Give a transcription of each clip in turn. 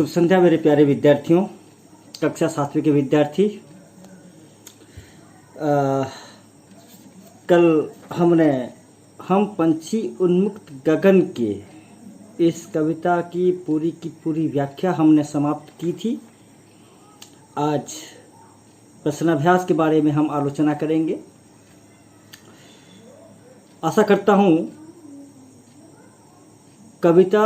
शुभ संध्या मेरे प्यारे विद्यार्थियों, कक्षा 7वीं के विद्यार्थी। कल हम पंछी उन्मुक्त गगन के इस कविता की पूरी व्याख्या हमने समाप्त की थी। आज प्रश्नाभ्यास के बारे में हम आलोचना करेंगे। आशा करता हूँ कविता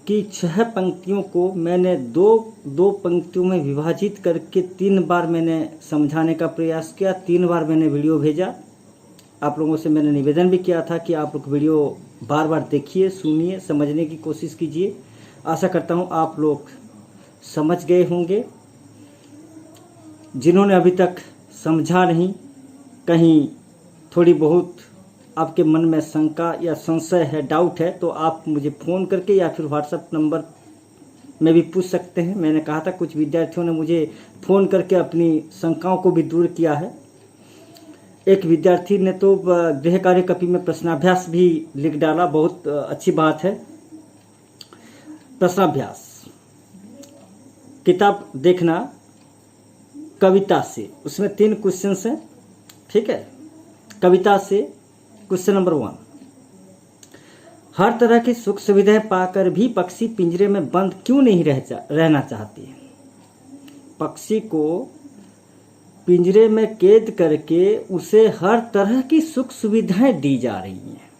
की 6 पंक्तियों को मैंने दो पंक्तियों में विभाजित करके 3 बार मैंने समझाने का प्रयास किया, 3 बार मैंने वीडियो भेजा। आप लोगों से मैंने निवेदन भी किया था कि आप लोग वीडियो बार बार देखिए, सुनिए, समझने की कोशिश कीजिए। आशा करता हूँ आप लोग समझ गए होंगे। जिन्होंने अभी तक समझा नहीं, कहीं थोड़ी बहुत आपके मन में शंका या संशय है, डाउट है, तो आप मुझे फ़ोन करके या फिर व्हाट्सएप नंबर में भी पूछ सकते हैं। मैंने कहा था कुछ विद्यार्थियों ने मुझे फ़ोन करके अपनी शंकाओं को भी दूर किया है। एक विद्यार्थी ने तो गृह कार्य कॉपी में प्रश्नाभ्यास भी लिख डाला, बहुत अच्छी बात है। प्रश्नाभ्यास किताब देखना कविता से, उसमें 3 क्वेश्चन हैं, ठीक है। कविता से क्वेश्चन नंबर 1, हर तरह की सुख सुविधाएं पाकर भी पक्षी पिंजरे में बंद क्यों नहीं रहना चाहते? पक्षी को पिंजरे में कैद करके उसे हर तरह की सुख सुविधाएं दी जा रही हैं,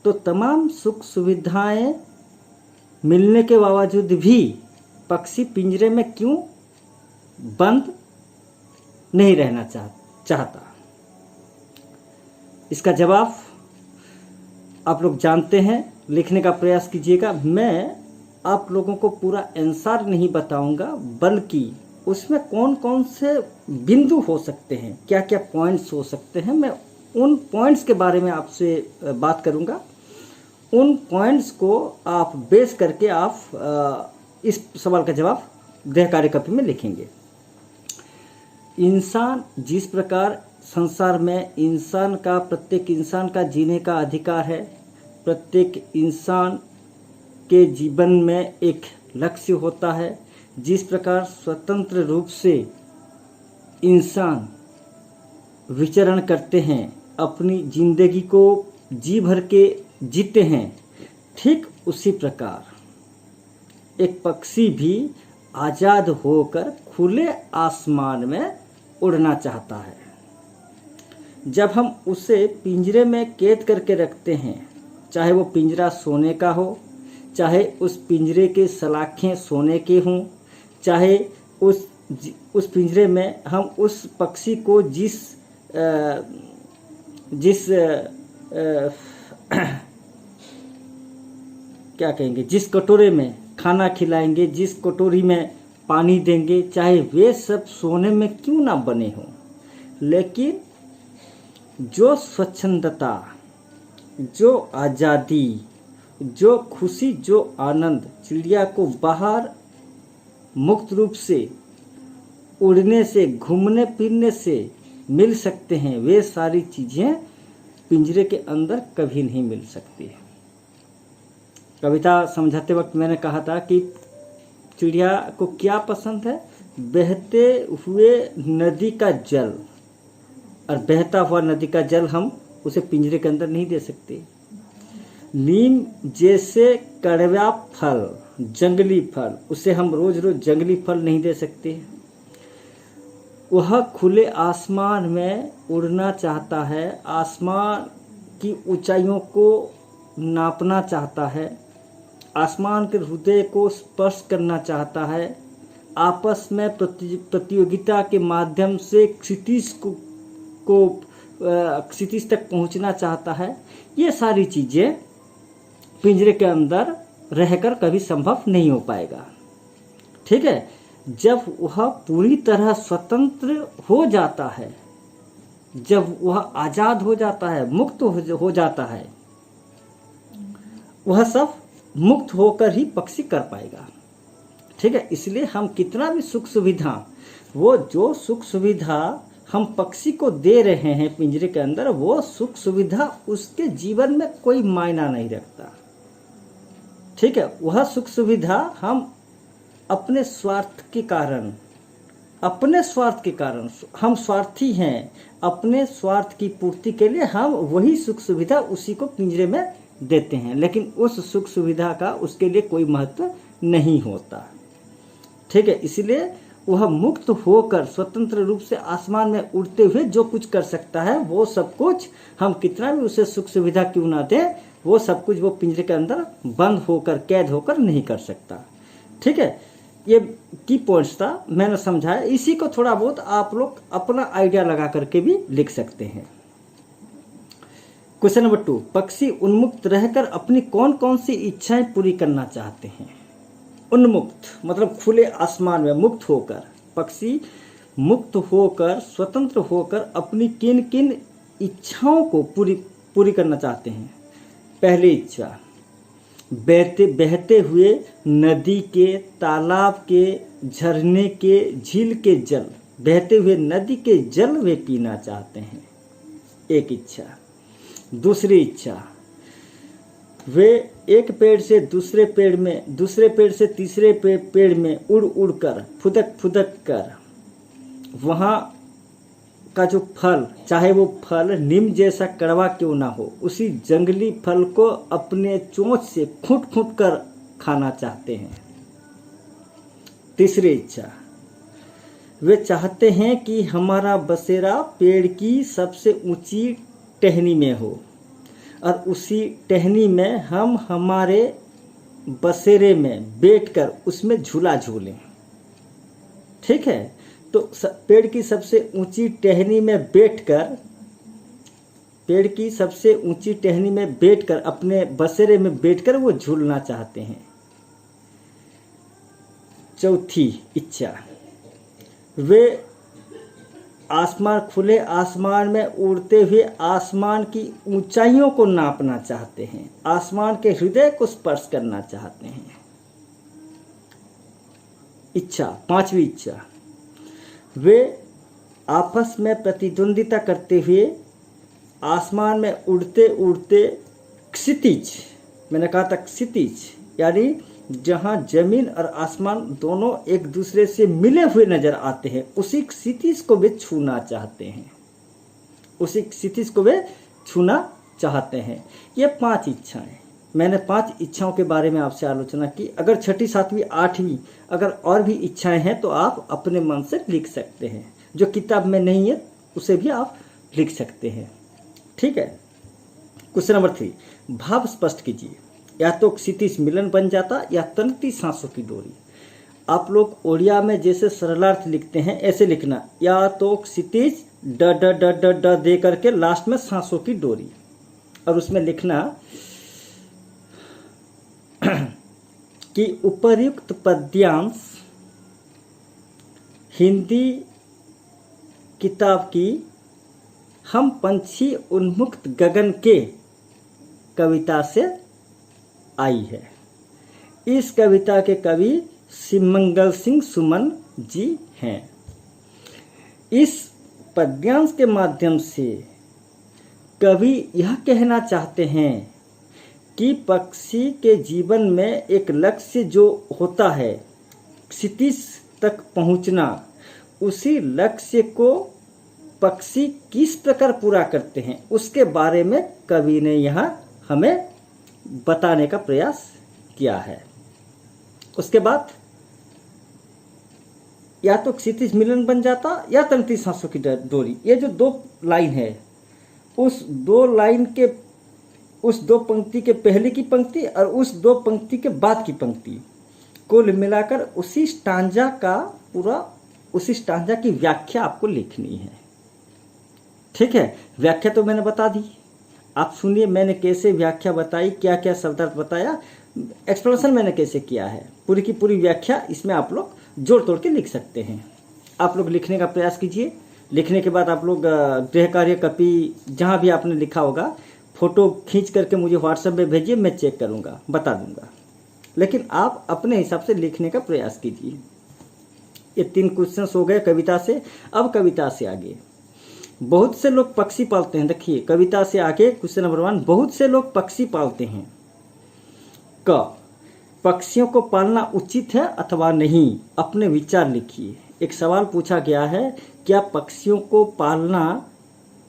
तो तमाम सुख सुविधाएं मिलने के बावजूद भी पक्षी पिंजरे में क्यों बंद नहीं रहना चाहता? इसका जवाब आप लोग जानते हैं, लिखने का प्रयास कीजिएगा। मैं आप लोगों को पूरा आंसर नहीं बताऊंगा, बल्कि उसमें कौन कौन से बिंदु हो सकते हैं, क्या क्या पॉइंट्स हो सकते हैं, मैं उन पॉइंट्स के बारे में आपसे बात करूंगा। उन पॉइंट्स को आप बेस करके आप इस सवाल का जवाब गृह कार्य कॉपी में लिखेंगे। इंसान जिस प्रकार संसार में प्रत्येक इंसान का जीने का अधिकार है, प्रत्येक इंसान के जीवन में एक लक्ष्य होता है, जिस प्रकार स्वतंत्र रूप से इंसान विचरण करते हैं, अपनी जिंदगी को जी भर के जीते हैं, ठीक उसी प्रकार एक पक्षी भी आज़ाद होकर खुले आसमान में उड़ना चाहता है। जब हम उसे पिंजरे में कैद करके रखते हैं, चाहे वो पिंजरा सोने का हो, चाहे उस पिंजरे के सलाखें सोने के हों, चाहे उस पिंजरे में हम उस पक्षी को जिस क्या कहेंगे, जिस कटोरे में खाना खिलाएंगे, जिस कटोरी में पानी देंगे, चाहे वे सब सोने में क्यों ना बने हों, लेकिन जो स्वच्छंदता, जो आज़ादी, जो खुशी, जो आनंद चिड़िया को बाहर मुक्त रूप से उड़ने से, घूमने फिरने से मिल सकते हैं, वे सारी चीज़ें पिंजरे के अंदर कभी नहीं मिल सकती। कविता समझाते वक्त मैंने कहा था कि चिड़िया को क्या पसंद है? बहते हुए नदी का जल, और बहता हुआ नदी का जल हम उसे पिंजरे के अंदर नहीं दे सकते। नीम जैसे कड़वा फल, जंगली फल, उसे हम रोज रोज जंगली फल नहीं दे सकते। वह खुले आसमान में उड़ना चाहता है, आसमान की ऊंचाइयों को नापना चाहता है, आसमान के हृदय को स्पर्श करना चाहता है, आपस में प्रतियोगिता के माध्यम से क्षितिज तक पहुंचना चाहता है। ये सारी चीज़ें पिंजरे के अंदर रहकर कभी संभव नहीं हो पाएगा, ठीक है। जब वह पूरी तरह स्वतंत्र हो जाता है, जब वह आज़ाद हो जाता है, मुक्त हो जाता है, वह सब मुक्त होकर ही पक्षी कर पाएगा, ठीक है। इसलिए हम कितना भी सुख सुविधा, वो जो सुख सुविधा हम पक्षी को दे रहे हैं पिंजरे के अंदर, वो सुख सुविधा उसके जीवन में कोई मायना नहीं रखता, ठीक है, वह सुख सुविधा हम अपने स्वार्थ के कारण हम स्वार्थी हैं, अपने स्वार्थ की पूर्ति के लिए हम वही सुख सुविधा उसी को पिंजरे में देते हैं, लेकिन उस सुख सुविधा का उसके लिए कोई महत्व नहीं होता। ठीक है, इसलिए वह मुक्त होकर स्वतंत्र रूप से आसमान में उड़ते हुए जो कुछ कर सकता है वो सब कुछ हम कितना भी उसे सुख सुविधा क्यों ना दें, वो सब कुछ वो पिंजरे के अंदर बंद होकर कैद होकर नहीं कर सकता। ठीक है, ये की पॉइंट्स था, मैंने समझाया। इसी को थोड़ा बहुत आप लोग अपना आइडिया लगा करके भी लिख सकते हैं। क्वेश्चन नंबर 2, पक्षी उन्मुक्त रहकर अपनी कौन कौन सी इच्छाएं पूरी करना चाहते हैं? उन्मुक्त मतलब खुले आसमान में मुक्त होकर, पक्षी मुक्त होकर स्वतंत्र होकर अपनी किन किन इच्छाओं को पूरी करना चाहते हैं? पहली इच्छा, बहते हुए नदी के, तालाब के, झरने के, झील के जल, बहते हुए नदी के जल वे पीना चाहते हैं, एक इच्छा। दूसरी इच्छा, वे एक पेड़ से दूसरे पेड़ में, दूसरे पेड़ से तीसरे पेड़ में उड़ उड़ कर, फुदक फुदक कर वहाँ का जो फल, चाहे वो फल नीम जैसा कड़वा क्यों ना हो, उसी जंगली फल को अपने चोंच से खूंट खूंट कर खाना चाहते हैं। तीसरी इच्छा, वे चाहते हैं कि हमारा बसेरा पेड़ की सबसे ऊंची टहनी में हो और उसी टहनी में हम हमारे बसेरे में बैठकर उसमें झूला झूलें। ठीक है, तो पेड़ की सबसे ऊंची टहनी में बैठकर, पेड़ की सबसे ऊंची टहनी में बैठकर, अपने बसेरे में बैठकर वो झूलना चाहते हैं। चौथी इच्छा, वे आसमान, खुले आसमान में उड़ते हुए आसमान की ऊंचाइयों को नापना चाहते हैं, आसमान के हृदय को स्पर्श करना चाहते हैं। इच्छा, पांचवी इच्छा, वे आपस में प्रतिद्वंदिता करते हुए आसमान में उड़ते उड़ते क्षितिज, मैंने कहा था क्षितिज यानी जहां जमीन और आसमान दोनों एक दूसरे से मिले हुए नजर आते हैं, उसी क्षितिज को वे छूना चाहते हैं, उसी क्षितिज को वे छूना चाहते हैं। ये 5 इच्छाएं, मैंने 5 इच्छाओं के बारे में आपसे आलोचना की। अगर 6ठी 7वीं 8वीं अगर और भी इच्छाएं हैं तो आप अपने मन से लिख सकते हैं, जो किताब में नहीं है उसे भी आप लिख सकते हैं। ठीक है, क्वेश्चन नंबर 3, भाव स्पष्ट कीजिए। या तो क्षितिज मिलन बन जाता या तनती सांसों की डोरी। आप लोग ओडिया में जैसे सरलार्थ लिखते हैं ऐसे लिखना, या तो क्षितिज ड ड ड ड ड दे करके लास्ट में सांसों की डोरी, और उसमें लिखना कि उपर्युक्त पद्यांश हिंदी किताब की हम पंछी उन्मुक्त गगन के कविता से आई है। इस कविता के कवि सिमंगल सिंह सुमन जी हैं। इस पद्यांश के माध्यम से कवि यह कहना चाहते हैं कि पक्षी के जीवन में एक लक्ष्य जो होता है, क्षितिज तक पहुंचना, उसी लक्ष्य को पक्षी किस प्रकार पूरा करते हैं उसके बारे में कवि ने यहाँ हमें बताने का प्रयास किया है। उसके बाद या तो क्षितिज मिलन बन जाता या तनती सांसों की डोरी। ये जो 2 लाइन है, उस 2 लाइन के, उस 2 पंक्ति के पहले की पंक्ति और उस 2 पंक्ति के बाद की पंक्ति कुल मिलाकर उसी स्टांजा का पूरा, उसी स्टांजा की व्याख्या आपको लिखनी है। ठीक है, व्याख्या तो मैंने बता दी, आप सुनिए मैंने कैसे व्याख्या बताई, क्या क्या शब्दार्थ बताया, एक्सप्लेनेशन मैंने कैसे किया है, पूरी की पूरी व्याख्या इसमें आप लोग जोड़ तोड़ के लिख सकते हैं। आप लोग लिखने का प्रयास कीजिए। लिखने के बाद आप लोग गृह कार्य कॉपी जहाँ भी आपने लिखा होगा फोटो खींच करके मुझे व्हाट्सएप में भेजिए, मैं चेक करूँगा, बता दूँगा। लेकिन आप अपने हिसाब से लिखने का प्रयास कीजिए। ये 3 क्वेश्चन हो गए कविता से। अब कविता से आगे, बहुत से लोग पक्षी पालते हैं। देखिए कविता से आगे क्वेश्चन नंबर 1, बहुत से लोग पक्षी पालते हैं। क, पक्षियों को पालना उचित है अथवा नहीं? अपने विचार लिखिए। एक सवाल पूछा गया है, क्या पक्षियों को पालना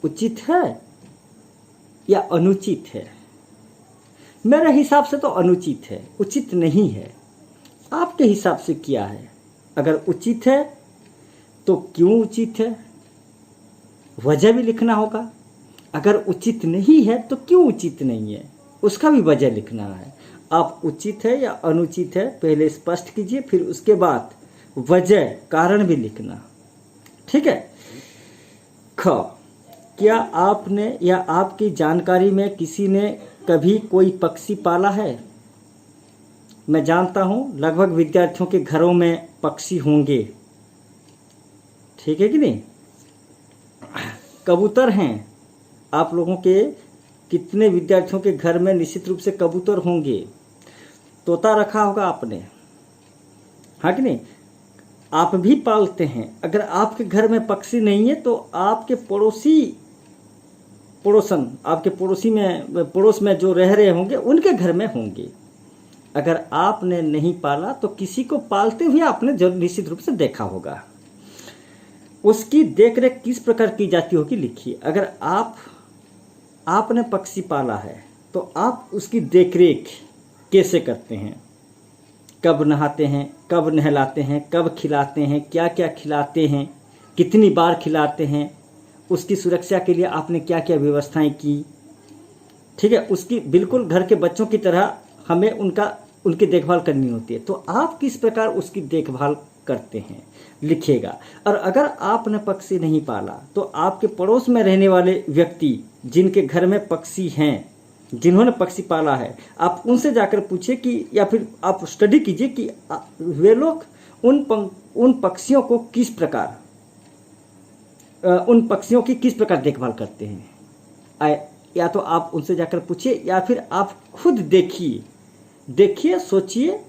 उचित है या अनुचित है? मेरे हिसाब से तो अनुचित है, उचित नहीं है। आपके हिसाब से क्या है? अगर उचित है तो क्यों उचित है, वजह भी लिखना होगा। अगर उचित नहीं है तो क्यों उचित नहीं है, उसका भी वजह लिखना है। आप उचित है या अनुचित है पहले स्पष्ट कीजिए, फिर उसके बाद वजह कारण भी लिखना। ठीक है। ख, क्या आपने या आपकी जानकारी में किसी ने कभी कोई पक्षी पाला है? मैं जानता हूं लगभग विद्यार्थियों के घरों में पक्षी होंगे। ठीक है कि नहीं? कबूतर हैं, आप लोगों के कितने विद्यार्थियों के घर में निश्चित रूप से कबूतर होंगे। तोता रखा होगा आपने, हाँ कि नहीं? आप भी पालते हैं। अगर आपके घर में पक्षी नहीं है तो आपके पड़ोसन आपके पड़ोस में जो रह रहे होंगे उनके घर में होंगे। अगर आपने नहीं पाला तो किसी को पालते हुए आपने निश्चित रूप से देखा होगा। उसकी देखरेख किस प्रकार की जाती होगी लिखिए। अगर आपने पक्षी पाला है तो आप उसकी देखरेख कैसे करते हैं? कब नहाते हैं, कब नहलाते हैं, कब खिलाते हैं, क्या क्या खिलाते हैं, कितनी बार खिलाते हैं, उसकी सुरक्षा के लिए आपने क्या क्या व्यवस्थाएं की। ठीक है, उसकी बिल्कुल घर के बच्चों की तरह हमें उनकी देखभाल करनी होती है। तो आप किस प्रकार उसकी देखभाल करते हैं लिखिएगा। और अगर आपने पक्षी नहीं पाला तो आपके पड़ोस में रहने वाले व्यक्ति जिनके घर में पक्षी हैं, जिन्होंने पक्षी पाला है, आप उनसे जाकर पूछिए कि, या फिर आप स्टडी कीजिए कि वे लोग उन पक्षियों की किस प्रकार देखभाल करते हैं। या तो आप उनसे जाकर पूछिए या फिर आप खुद देखिए, सोचिए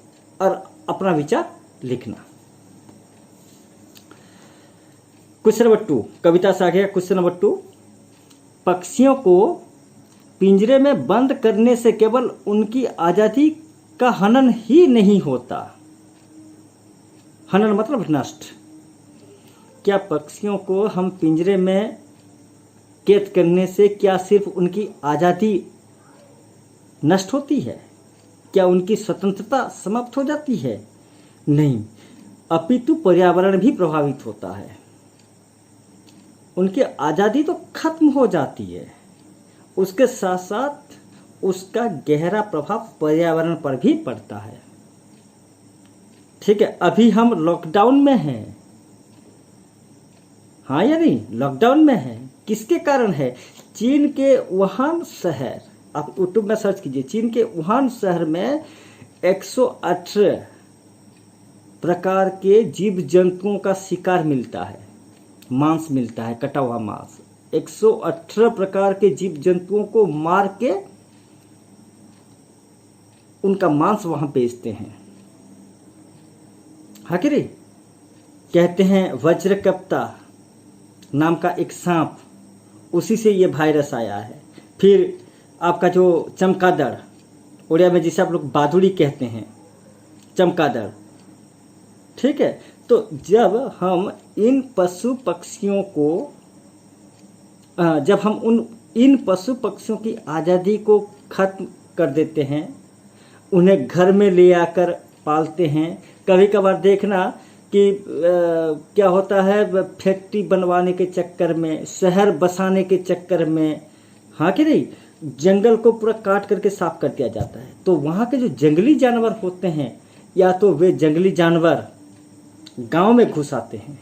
और अपना विचार लिखना। क्वेश्चन नंबर 2, कविता से आ गया। क्वेश्चन नंबर 2, पक्षियों को पिंजरे में बंद करने से केवल उनकी आजादी का हनन ही नहीं होता। हनन मतलब नष्ट। क्या पक्षियों को हम पिंजरे में कैद करने से क्या सिर्फ उनकी आजादी नष्ट होती है? क्या उनकी स्वतंत्रता समाप्त हो जाती है? नहीं, अपितु पर्यावरण भी प्रभावित होता है। उनकी आजादी तो खत्म हो जाती है, उसके साथ साथ उसका गहरा प्रभाव पर्यावरण पर भी पड़ता है। ठीक है, अभी हम लॉकडाउन में हैं, हाँ या नहीं? लॉकडाउन में है, किसके कारण है? चीन के वुहान शहर, आप यूट्यूब में सर्च कीजिए, चीन के वुहान शहर में 118 प्रकार के जीव जंतुओं का शिकार मिलता है, मांस मिलता है, कटा हुआ मांस। 118 प्रकार के जीव जंतुओं को मार के उनका मांस वहां बेचते हैं। हाकिरी कहते हैं वज्रकप्ता नाम का एक सांप, उसी से ये वायरस आया है। फिर आपका जो चमगादड़, उड़िया में जिसे आप लोग बादुड़ी कहते हैं, चमगादड़। ठीक है, तो जब हम इन पशु पक्षियों को इन पशु पक्षियों की आज़ादी को खत्म कर देते हैं, उन्हें घर में ले आकर पालते हैं। कभी कभार देखना कि क्या होता है, फैक्ट्री बनवाने के चक्कर में, शहर बसाने के चक्कर में, हाँ कि नहीं, जंगल को पूरा काट करके साफ कर दिया जाता है। तो वहाँ के जो जंगली जानवर होते हैं, या तो वे जंगली जानवर गांव में घुस आते हैं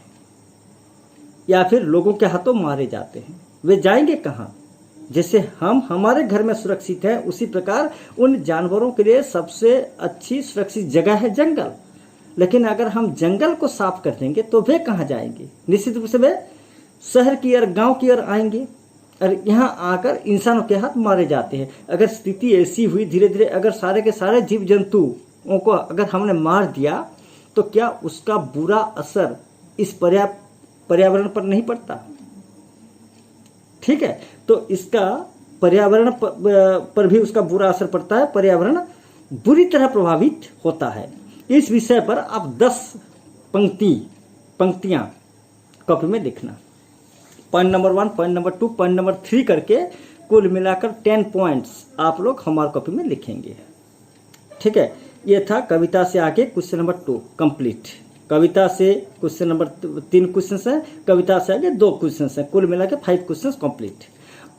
या फिर लोगों के हाथों मारे जाते हैं। वे जाएंगे कहाँ? जैसे हम हमारे घर में सुरक्षित हैं, उसी प्रकार उन जानवरों के लिए सबसे अच्छी सुरक्षित जगह है जंगल। लेकिन अगर हम जंगल को साफ कर देंगे तो वे कहाँ जाएंगे? निश्चित रूप से वे शहर की ओर, गांव की ओर आएंगे और यहाँ आकर इंसानों के हाथ मारे जाते हैं। अगर स्थिति ऐसी हुई धीरे धीरे, अगर सारे के सारे जीव जंतुओं को अगर हमने मार दिया तो क्या उसका बुरा असर इस पर्यावरण पर नहीं पड़ता? ठीक है, तो इसका पर्यावरण पर भी उसका बुरा असर पड़ता है। पर्यावरण बुरी तरह प्रभावित होता है। इस विषय पर आप 10 पंक्तियां कॉपी में लिखना। Point number 1, point number 2, point number 3 करके कुल मिलाकर 10 पॉइंट्स आप लोग हमारी कॉपी में लिखेंगे। ठीक है, ये था कविता से आगे क्वेश्चन नंबर 2 कंप्लीट। कविता से क्वेश्चन नंबर 3 क्वेश्चन है, कविता से आगे 2 क्वेश्चन है, कुल मिला के 5 क्वेश्चन कंप्लीट।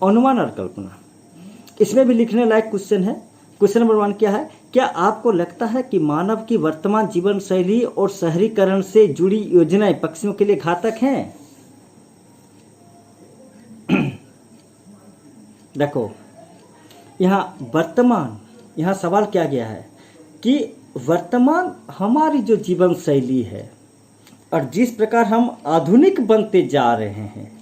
अनुमान और कल्पना, इसमें भी लिखने लायक क्वेश्चन है। क्वेश्चन नंबर 1 क्या है? क्या आपको लगता है कि मानव की वर्तमान जीवन शैली और शहरीकरण से जुड़ी योजनाएं पक्षियों के लिए घातक हैं? देखो, यहाँ सवाल क्या गया है कि वर्तमान हमारी जो जीवन शैली है और जिस प्रकार हम आधुनिक बनते जा रहे हैं,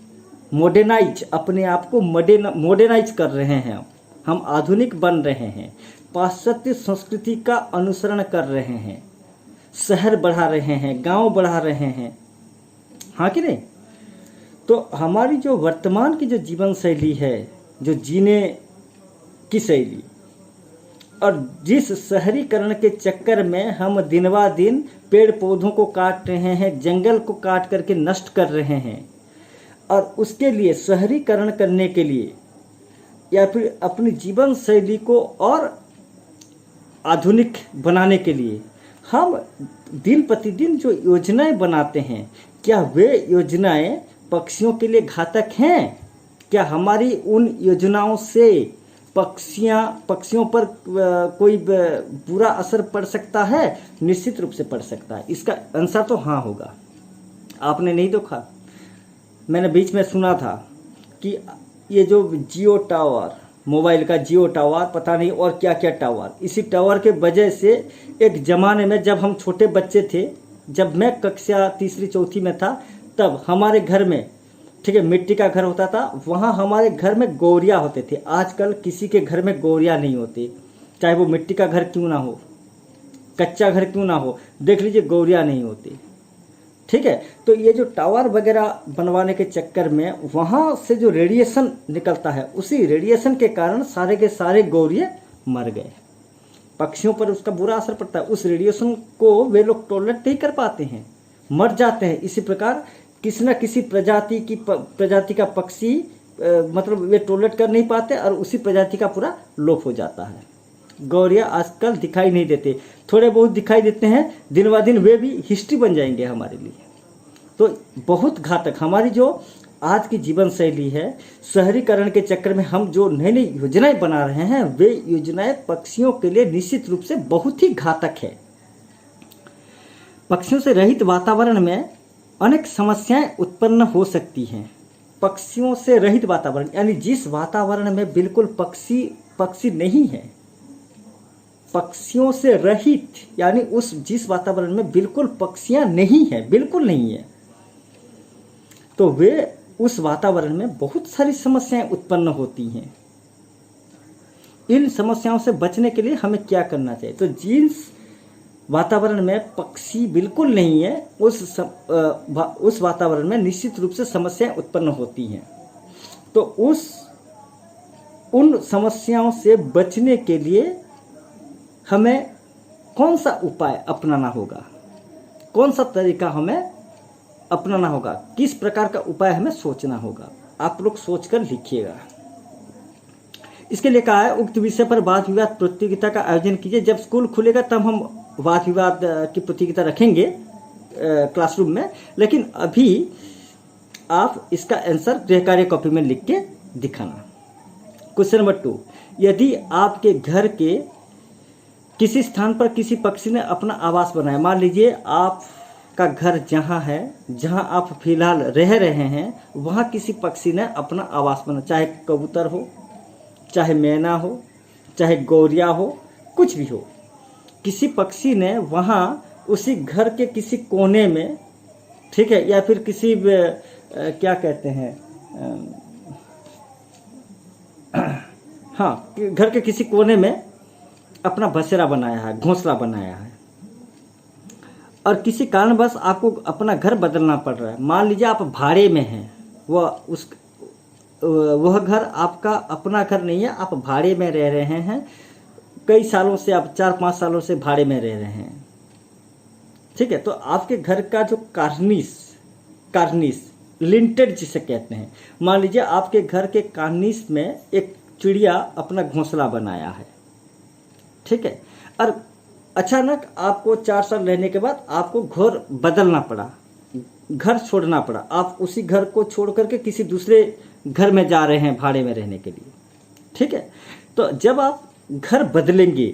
मॉडर्नाइज, अपने आप को मॉडर्नाइज कर रहे हैं, हम आधुनिक बन रहे हैं, पाश्चात्य संस्कृति का अनुसरण कर रहे हैं, शहर बढ़ा रहे हैं, गांव बढ़ा रहे हैं, हाँ कि नहीं? तो हमारी जो वर्तमान की जो जीवन शैली है, जो जीने की शैली, और जिस शहरीकरण के चक्कर में हम दिन ब दिन पेड़ पौधों को काट रहे हैं, जंगल को काट करके नष्ट कर रहे हैं, और उसके लिए शहरीकरण करने के लिए या फिर अपनी जीवन शैली को और आधुनिक बनाने के लिए हम दिन प्रतिदिन जो योजनाएं बनाते हैं, क्या वे योजनाएं पक्षियों के लिए घातक हैं? क्या हमारी उन योजनाओं से पक्षियों पर कोई बुरा असर पड़ सकता है? निश्चित रूप से पड़ सकता है। इसका आंसर तो हाँ होगा। आपने नहीं देखा, मैंने बीच में सुना था कि ये जो जियो टावर, मोबाइल का जियो टावर, पता नहीं और क्या क्या टावर, इसी टावर के वजह से एक ज़माने में जब हम छोटे बच्चे थे, जब मैं कक्षा 3-4 में था, तब हमारे घर में, ठीक है, मिट्टी का घर होता था, वहाँ हमारे घर में गौरिया होते थे। आजकल किसी के घर में गौरिया नहीं होती, चाहे वो मिट्टी का घर क्यों ना हो, कच्चा घर क्यों ना हो, देख लीजिए गौरिया नहीं होती। ठीक है, तो ये जो टावर वगैरह बनवाने के चक्कर में वहाँ से जो रेडिएशन निकलता है, उसी रेडिएशन के कारण सारे के सारे गौरिये मर गए। पक्षियों पर उसका बुरा असर पड़ता है, उस रेडिएशन को वे लोग टॉलरेट नहीं कर पाते हैं, मर जाते हैं। इसी प्रकार किसी न किसी प्रजाति का पक्षी मतलब वे टॉलरेट कर नहीं पाते और उसी प्रजाति का पूरा लोप हो जाता है। गौरिया आजकल दिखाई नहीं देते, थोड़े बहुत दिखाई देते हैं, दिन ब दिन वे भी हिस्ट्री बन जाएंगे हमारे लिए। तो बहुत घातक हमारी जो आज की जीवन शैली है, शहरीकरण के चक्कर में हम जो नई नई योजनाएं बना रहे हैं, वे योजनाएं पक्षियों के लिए निश्चित रूप से बहुत ही घातक है। पक्षियों से रहित वातावरण में अनेक समस्याएं उत्पन्न हो सकती हैं। पक्षियों से रहित वातावरण यानी जिस वातावरण में बिल्कुल पक्षी नहीं है, पक्षियों से रहित यानी जिस वातावरण में बिल्कुल पक्षियां नहीं है, बिल्कुल नहीं है, तो वे उस वातावरण में बहुत सारी समस्याएं उत्पन्न होती हैं। इन समस्याओं से बचने के लिए हमें क्या करना चाहिए? तो जिस वातावरण में पक्षी बिल्कुल नहीं है, उस वातावरण में निश्चित रूप से समस्याएं उत्पन्न होती हैं। तो उन समस्याओं से बचने के लिए हमें कौन सा उपाय अपनाना होगा, कौन सा तरीका हमें अपनाना होगा, किस प्रकार का उपाय हमें सोचना होगा, आप लोग सोचकर लिखिएगा। इसके लिए कहा है उक्त विषय पर वाद विवाद प्रतियोगिता का आयोजन कीजिए। जब स्कूल खुलेगा तब हम वाद विवाद की प्रतियोगिता रखेंगे क्लासरूम में, लेकिन अभी आप इसका आंसर गृह कार्य कॉपी में लिख के दिखाना। क्वेश्चन नंबर 2, यदि आपके घर के किसी स्थान पर किसी पक्षी ने अपना आवास बनाया, मान लीजिए आपका घर जहाँ है, जहाँ आप फिलहाल रह रहे हैं, वहाँ किसी पक्षी ने अपना आवास बनाया, चाहे कबूतर हो, चाहे मैना हो, चाहे गौरिया हो, कुछ भी हो, किसी पक्षी ने वहाँ उसी घर के किसी कोने में, ठीक है, या फिर किसी क्या कहते हैं, हाँ, घर के किसी कोने में अपना बसेरा बनाया है, घोंसला बनाया है, और किसी कारणवश आपको अपना घर बदलना पड़ रहा है। मान लीजिए आप भाड़े में हैं, वह घर आपका अपना घर नहीं है, आप भाड़े में रह रहे हैं, कई सालों से, आप 4-5 सालों से भाड़े में रह रहे हैं, ठीक है, तो आपके घर का जो कार्निस लिंटेड जिसे कहते हैं, मान लीजिए आपके घर के कार्निस में एक चिड़िया अपना घोंसला बनाया है, ठीक है, और अचानक आपको 4 साल रहने के बाद आपको घर बदलना पड़ा, घर छोड़ना पड़ा, आप उसी घर को छोड़ करके किसी दूसरे घर में जा रहे हैं भाड़े में रहने के लिए, ठीक है। तो जब आप घर बदलेंगे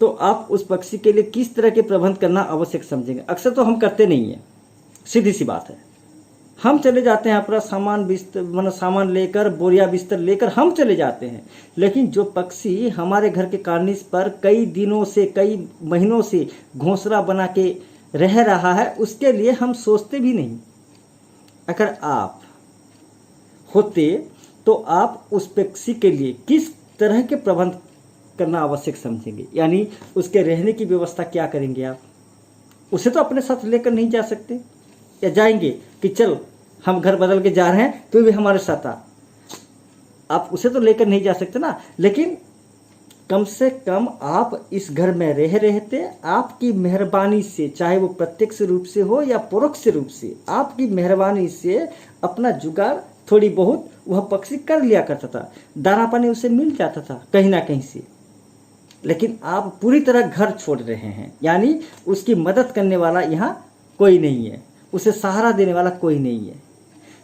तो आप उस पक्षी के लिए किस तरह के प्रबंध करना आवश्यक समझेंगे। अक्सर तो हम करते नहीं हैं, सीधी सी बात है, हम चले जाते हैं अपना सामान बिस्तर, मतलब सामान लेकर, बोरिया बिस्तर लेकर हम चले जाते हैं, लेकिन जो पक्षी हमारे घर के कार्निस पर कई दिनों से, कई महीनों से घोंसला बना के रह रहा है, उसके लिए हम सोचते भी नहीं। अगर आप होते तो आप उस पक्षी के लिए किस तरह के प्रबंध करना आवश्यक समझेंगे, यानी उसके रहने की व्यवस्था क्या करेंगे आप। उसे तो अपने साथ लेकर नहीं जा सकते, या जाएंगे कि चल हम घर बदल के जा रहे हैं तो भी हमारे साथ आ, आप उसे तो लेकर नहीं जा सकते ना। लेकिन कम से कम आप इस घर में रह रहते आपकी मेहरबानी से, चाहे वो प्रत्यक्ष रूप से हो या परोक्ष रूप से, आपकी मेहरबानी से अपना जुगाड़ थोड़ी बहुत वह पक्षी कर लिया करता था, दाना पानी उसे मिल जाता था कहीं ना कहीं से। लेकिन आप पूरी तरह घर छोड़ रहे हैं, यानी उसकी मदद करने वाला यहाँ कोई नहीं है, उसे सहारा देने वाला कोई नहीं है।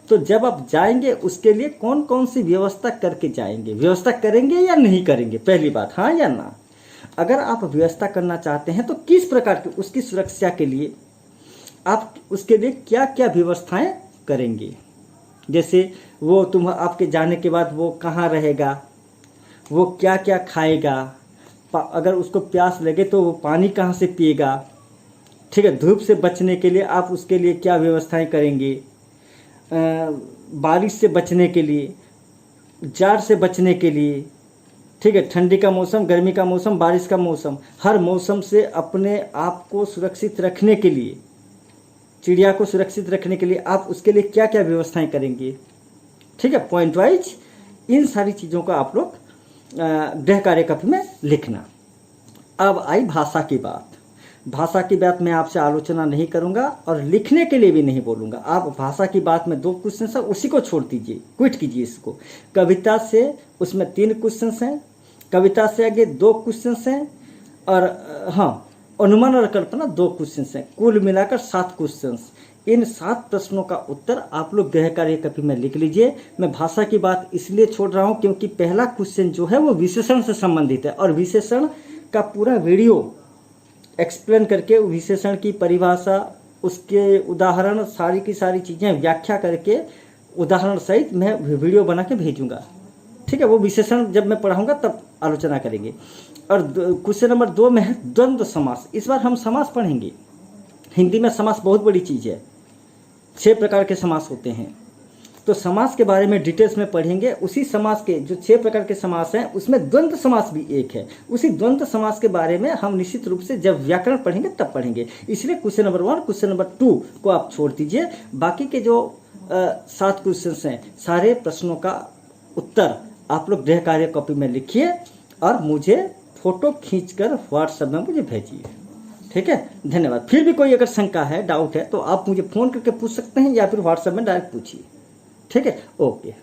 तो जब आप जाएंगे उसके लिए कौन कौन सी व्यवस्था करके जाएंगे, व्यवस्था करेंगे या नहीं करेंगे, पहली बात, हाँ या ना। अगर आप व्यवस्था करना चाहते हैं तो किस प्रकार की, उसकी सुरक्षा के लिए आप उसके लिए क्या क्या व्यवस्थाएं करेंगे। जैसे वो आपके जाने के बाद वो कहाँ रहेगा, वो क्या क्या खाएगा, अगर उसको प्यास लगे तो वो पानी कहाँ से पिएगा, ठीक है, धूप से बचने के लिए आप उसके लिए क्या व्यवस्थाएं करेंगे, बारिश से बचने के लिए, जाड़ से बचने के लिए, ठीक है, ठंडी का मौसम, गर्मी का मौसम, बारिश का मौसम, हर मौसम से अपने आप को सुरक्षित रखने के लिए, चिड़िया को सुरक्षित रखने के लिए आप उसके लिए क्या क्या व्यवस्थाएं करेंगे, ठीक है, पॉइंट वाइज इन सारी चीज़ों का आप लोग गृह कार्य कप में लिखना। अब आई भाषा की बात। भाषा की बात मैं आपसे आलोचना नहीं करूंगा और लिखने के लिए भी नहीं बोलूंगा। आप भाषा की बात में 2 क्वेश्चन है, उसी को छोड़ दीजिए, क्विट कीजिए इसको। कविता से उसमें 3 क्वेश्चन हैं, कविता से आगे 2 क्वेश्चन हैं, और हाँ, अनुमान और कल्पना 2 क्वेश्चन हैं, कुल मिलाकर 7 क्वेश्चन। इन 7 प्रश्नों का उत्तर आप लोग गृह कार्य कॉपी में लिख लीजिए। मैं भाषा की बात इसलिए छोड़ रहा हूँ क्योंकि पहला क्वेश्चन जो है वो विशेषण से संबंधित है, और विशेषण का पूरा वीडियो एक्सप्लेन करके विशेषण की परिभाषा, उसके उदाहरण, सारी की सारी चीज़ें व्याख्या करके उदाहरण सहित मैं वीडियो बना के भेजूंगा, ठीक है। वो विशेषण जब मैं पढ़ाऊंगा तब आलोचना करेंगे। और क्वेश्चन नंबर 2 में है द्वंद्व समास। इस बार हम समास पढ़ेंगे। हिंदी में समास बहुत बड़ी चीज़ है, 6 प्रकार के समास होते हैं, तो समास के बारे में डिटेल्स में पढ़ेंगे। उसी समास के जो 6 प्रकार के समास हैं उसमें द्वंद्व समास भी एक है। उसी द्वंद्व समास के बारे में हम निश्चित रूप से जब व्याकरण पढ़ेंगे तब पढ़ेंगे। इसलिए क्वेश्चन नंबर 1, क्वेश्चन नंबर 2 को आप छोड़ दीजिए। बाकी के जो 7 क्वेश्चन हैं, सारे प्रश्नों का उत्तर आप लोग गृह कार्य कॉपी में लिखिए और मुझे फोटो खींचकर व्हाट्सएप में मुझे भेजिए, ठीक है। धन्यवाद। फिर भी कोई अगर शंका है, डाउट है, तो आप मुझे फ़ोन करके पूछ सकते हैं या फिर व्हाट्सएप में डायरेक्ट पूछिए, ठीक है। ओके।